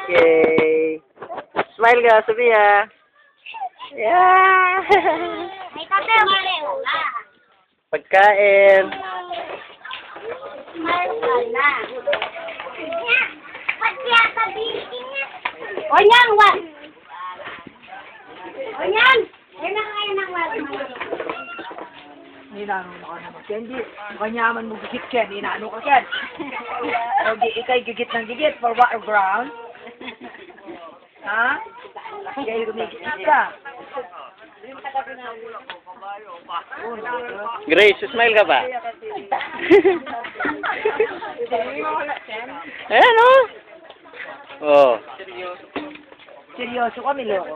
Okay. Smile ka, Sophia. Yeah! May tabi, wala. Pagkain. Smile ka na. Pagkaya sabihin niya. O yan, wag. O yan. Yan na kayo ng wag. Ninano ka naman. Hindi, kanyaman mo gigit ka. Ninano ka ka. O, ikay gigit ng gigit for what ground? Ha? Kaya rumigit ka. Grace, smile ka ba? Ayan, oh. Oh. Seryoso kami, loko.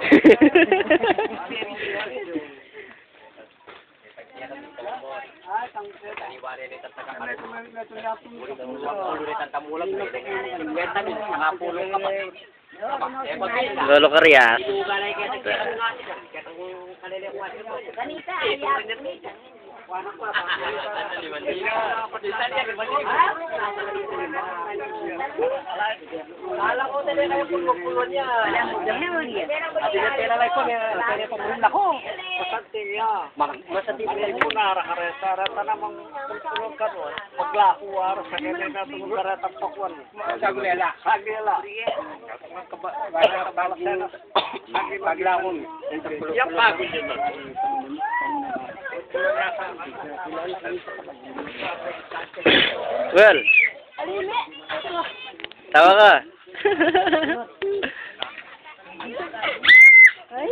Lolo Carias. Alam ko talaga kayo pulong-pulong niya. Tira lang ko, tira pagulong ako. Masati ko lang muna, raka-resa namang pulong ka mo. Paglakuwar, sa kanya na tungkol karetang pakwan. Saglela. Balak na. Paglakon. Yung pagod yun. Well. Tawa ka. Ay,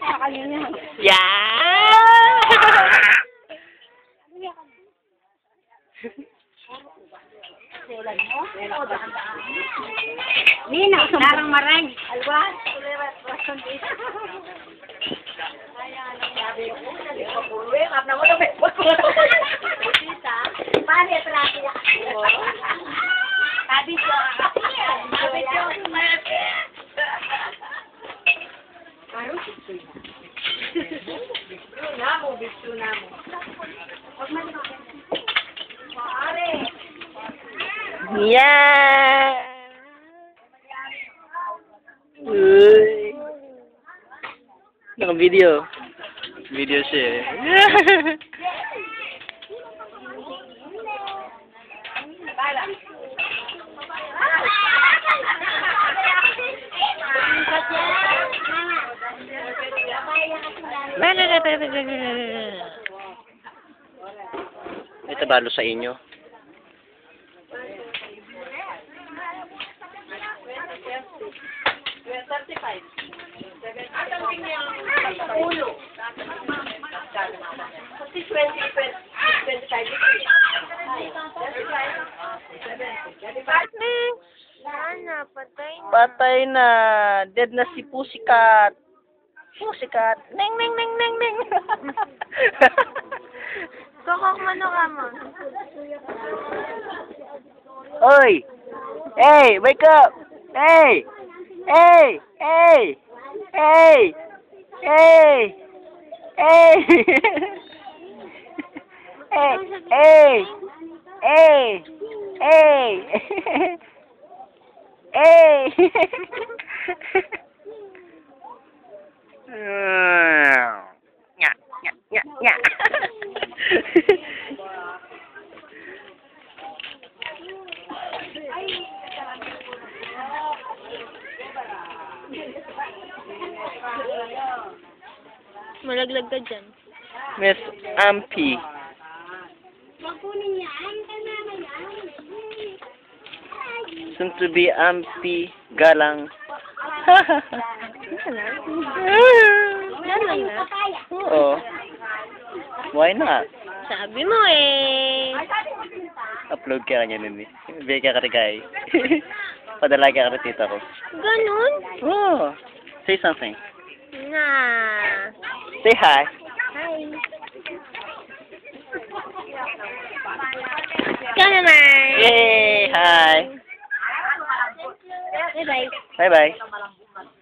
nakakaliw niya. Yeah! Nina, larang marang. Alwan. Yeah! Uy. Naka-video. Video siya eh. Ito balo sa inyo. Sana, patay na. Patay na. Dead na si Pussycat. Pussycat. Ning, ning, ning, ning, ning. Kokok mano ka mo. Oy! Hey! Wake up! Hey! Hey! Hey! Hey! Hey! Hey! Hey! Hey! Hey! Hey! Hey! Nya, nya, nya, nya. Malaglag ka dyan. Miss Ampy. Magkunin niya. Ang kanama yan. Soon to be Ampy Galang. Yan lang na. Oo. Why not? Sabi mo eh. Upload ka kanya nun eh. Bigay ka kay. Padala ka kay tita ko. Ganun? Oh. Say something. Na. Say hi. Hi. Ikaw naman. Yay! Hi. Bye-bye. Bye-bye.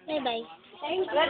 Bye-bye. Thank you.